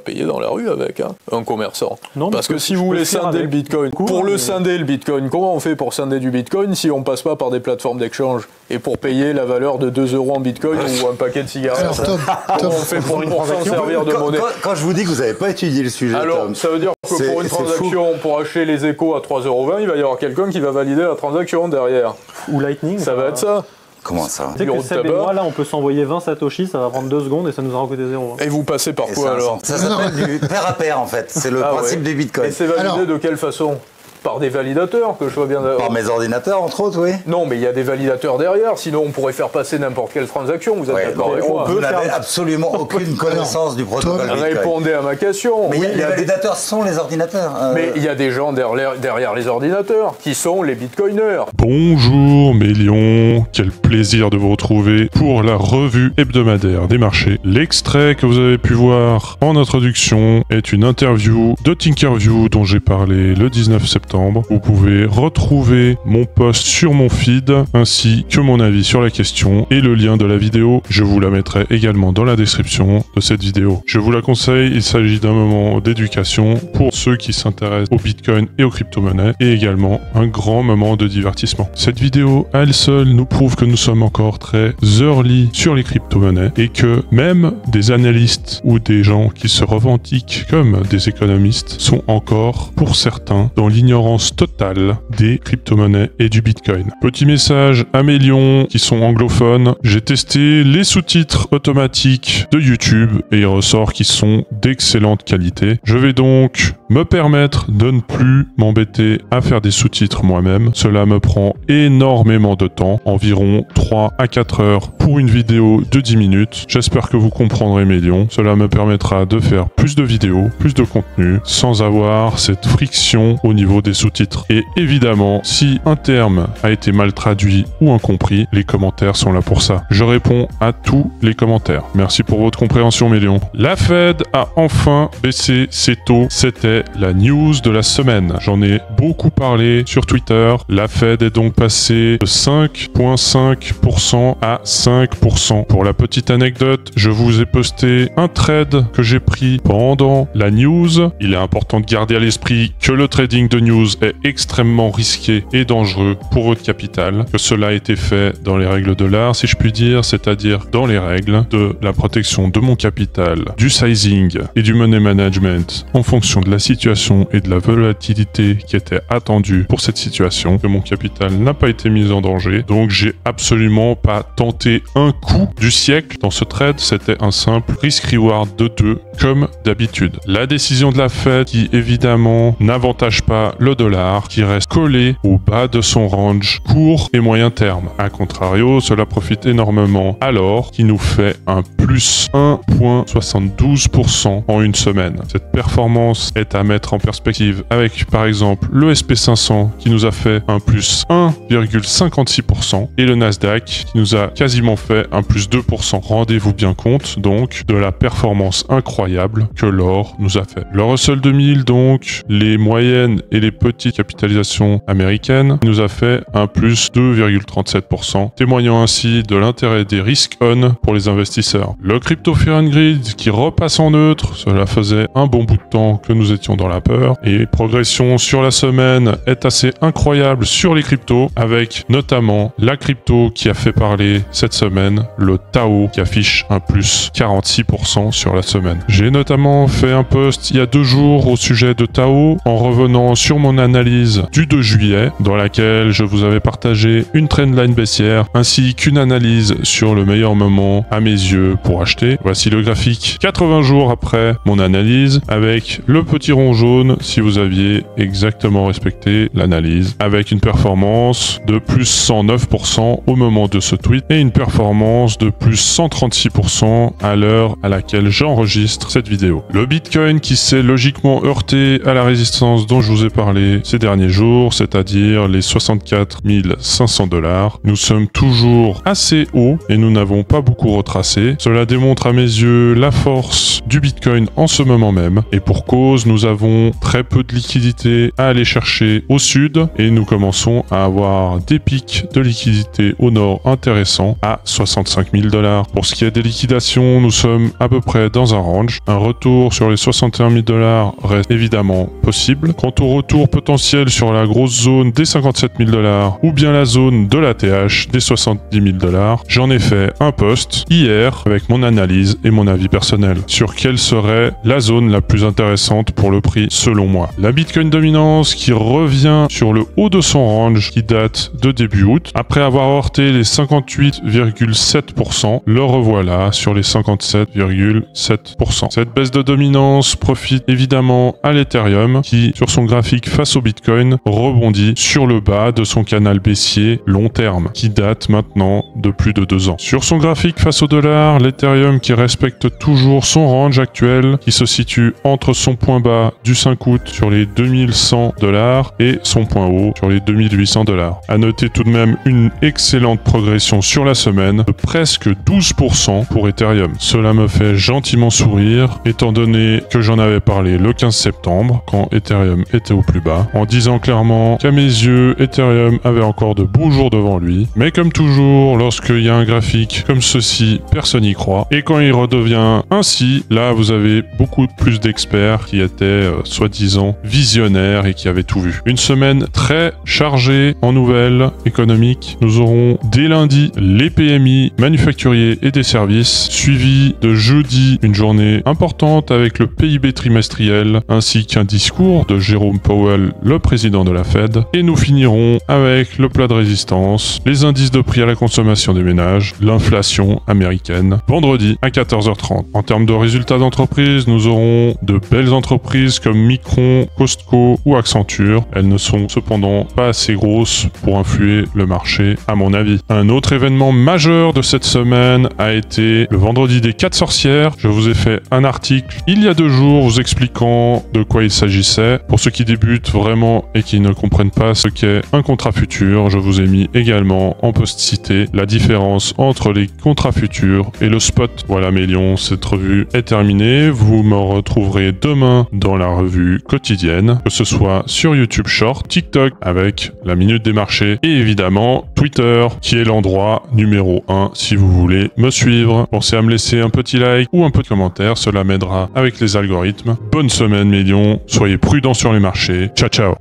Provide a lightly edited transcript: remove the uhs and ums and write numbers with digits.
payer dans la rue avec, hein, un commerçant. Non, parce que si vous voulez scinder le Bitcoin, scinder le Bitcoin, comment on fait pour scinder du Bitcoin si on passe pas par des plateformes d'échange et pour payer la valeur de 2 € en Bitcoin ou un paquet de cigarettes? Alors, Tom, on fait pour s'en servir de monnaie. Quand je vous dis que vous n'avez pas étudié le sujet, alors, Tom, ça veut dire que pour une transaction, pour acheter les échos à 3,20 €, il va y avoir quelqu'un qui va valider la transaction derrière. Ou Lightning. Ça va être ça. Comment ça? Tu sais que Seb et moi, là, on peut s'envoyer 20 satoshis, ça va prendre 2 secondes et ça nous aura coûté 0. Et vous passez par quoi alors? Ça s'appelle du pair à pair en fait, c'est le principe du Bitcoin. Et c'est validé de quelle façon? Par des validateurs, que je vois bien. Par mes ordinateurs, entre autres, oui. Non, mais il y a des validateurs derrière, sinon on pourrait faire passer n'importe quelle transaction, vous êtes d'accord avec moi? Vous n'avez absolument aucune connaissance du protocole Bitcoin. Répondez à ma question. Mais les validateurs sont les ordinateurs. Mais il y a des gens derrière les ordinateurs, qui sont les bitcoiners. Bonjour mes lions, quel plaisir de vous retrouver pour la revue hebdomadaire des marchés. L'extrait que vous avez pu voir en introduction est une interview de Tinkerview dont j'ai parlé le 19 septembre. Vous pouvez retrouver mon post sur mon feed ainsi que mon avis sur la question et le lien de la vidéo. Je vous la mettrai également dans la description de cette vidéo. Je vous la conseille, il s'agit d'un moment d'éducation pour ceux qui s'intéressent au Bitcoin et aux crypto-monnaies et également un grand moment de divertissement. Cette vidéo à elle seule nous prouve que nous sommes encore très early sur les crypto-monnaies et que même des analystes ou des gens qui se revendiquent comme des économistes sont encore, pour certains, dans l'ignorance totale des crypto-monnaies et du Bitcoin. Petit message à mes lions qui sont anglophones, j'ai testé les sous-titres automatiques de YouTube et il ressort qu'ils sont d'excellente qualité. Je vais donc me permettre de ne plus m'embêter à faire des sous-titres moi-même. Cela me prend énormément de temps, environ 3 à 4 heures pour une vidéo de 10 minutes. J'espère que vous comprendrez mes lions. Cela me permettra de faire plus de vidéos, plus de contenu, sans avoir cette friction au niveau des sous-titres. Et évidemment, si un terme a été mal traduit ou incompris, les commentaires sont là pour ça. Je réponds à tous les commentaires. Merci pour votre compréhension, mes lions. La Fed a enfin baissé ses taux. C'était la news de la semaine. J'en ai beaucoup parlé sur Twitter. La Fed est donc passée de 5,5% à 5%. Pour la petite anecdote, je vous ai posté un trade que j'ai pris pendant la news. Il est important de garder à l'esprit que le trading de news est extrêmement risqué et dangereux pour votre capital, que cela a été fait dans les règles de l'art, si je puis dire, c'est-à-dire dans les règles de la protection de mon capital, du sizing et du money management en fonction de la situation et de la volatilité qui était attendue pour cette situation, que mon capital n'a pas été mis en danger. Donc j'ai absolument pas tenté un coup du siècle dans ce trade, c'était un simple risk-reward de 2 comme d'habitude. La décision de la Fed qui évidemment n'avantage pas le dollar qui reste collé au bas de son range court et moyen terme. A contrario, cela profite énormément à l'or qui nous fait un plus 1,72% en une semaine. Cette performance est à mettre en perspective avec par exemple le SP500 qui nous a fait un plus 1,56% et le Nasdaq qui nous a quasiment fait un plus 2%. Rendez-vous bien compte donc de la performance incroyable que l'or nous a fait. Le Russell 2000 donc, les moyennes et les petites capitalisations américaines nous a fait un plus 2,37%, témoignant ainsi de l'intérêt des risk on pour les investisseurs. Le crypto fear and greed qui repasse en neutre, cela faisait un bon bout de temps que nous étions dans la peur et progression sur la semaine est assez incroyable sur les cryptos avec notamment la crypto qui a fait parler cette semaine, le Tao qui affiche un plus 46% sur la semaine. J'ai notamment fait un post il y a 2 jours au sujet de Tao en revenant sur mon analyse du 2 juillet dans laquelle je vous avais partagé une trendline baissière ainsi qu'une analyse sur le meilleur moment à mes yeux pour acheter. Voici le graphique 80 jours après mon analyse avec le petit rond jaune si vous aviez exactement respecté l'analyse avec une performance de plus 109% au moment de ce tweet et une performance de plus 136% à l'heure à laquelle j'enregistre cette vidéo. Le Bitcoin qui s'est logiquement heurté à la résistance dont je vous ai parlé ces derniers jours, c'est-à-dire les 64 500 $. Nous sommes toujours assez hauts et nous n'avons pas beaucoup retracé. Cela démontre à mes yeux la force du Bitcoin en ce moment même et pour cause, nous nous avons très peu de liquidités à aller chercher au sud et nous commençons à avoir des pics de liquidité au nord intéressants à 65 000 $. Pour ce qui est des liquidations, nous sommes à peu près dans un range. Un retour sur les 61 000 $ reste évidemment possible. Quant au retour potentiel sur la grosse zone des 57 000 $ ou bien la zone de la TH des 70 000 $, j'en ai fait un post hier avec mon analyse et mon avis personnel sur quelle serait la zone la plus intéressante pour le prix selon moi. La Bitcoin dominance qui revient sur le haut de son range qui date de début août. Après avoir heurté les 58,7%, le revoilà sur les 57,7%. Cette baisse de dominance profite évidemment à l'Ethereum qui, sur son graphique face au Bitcoin, rebondit sur le bas de son canal baissier long terme qui date maintenant de plus de 2 ans. Sur son graphique face au dollar, l'Ethereum qui respecte toujours son range actuel qui se situe entre son point bas du 5 août sur les 2100 $ et son point haut sur les 2800 $. À noter tout de même une excellente progression sur la semaine de presque 12% pour Ethereum. Cela me fait gentiment sourire étant donné que j'en avais parlé le 15 septembre quand Ethereum était au plus bas en disant clairement qu'à mes yeux Ethereum avait encore de beaux jours devant lui. Mais comme toujours, lorsqu'il y a un graphique comme ceci, personne n'y croit. Et quand il redevient ainsi, là vous avez beaucoup plus d'experts qui étaient soi-disant visionnaires et qui avaient tout vu. Une semaine très chargée en nouvelles économiques. Nous aurons dès lundi les PMI manufacturiers et des services, suivi de jeudi une journée importante avec le PIB trimestriel ainsi qu'un discours de Jérôme Powell, le président de la Fed. Et nous finirons avec le plat de résistance, les indices de prix à la consommation des ménages, l'inflation américaine, vendredi à 14h30. En termes de résultats d'entreprise, nous aurons de belles entreprises comme Micron, Costco ou Accenture. Elles ne sont cependant pas assez grosses pour influer le marché, à mon avis. Un autre événement majeur de cette semaine a été le vendredi des 4 sorcières. Je vous ai fait un article il y a 2 jours vous expliquant de quoi il s'agissait. Pour ceux qui débutent vraiment et qui ne comprennent pas ce qu'est un contrat futur, je vous ai mis également en post-cité la différence entre les contrats futurs et le spot. Voilà mes lions, cette revue est terminée. Vous me retrouverez demain dans la revue quotidienne, que ce soit sur YouTube Short, TikTok avec la Minute des Marchés et évidemment Twitter qui est l'endroit numéro 1 si vous voulez me suivre. Pensez à me laisser un petit like ou un peu de commentaire, cela m'aidera avec les algorithmes. Bonne semaine mes lions, soyez prudents sur les marchés. Ciao ciao.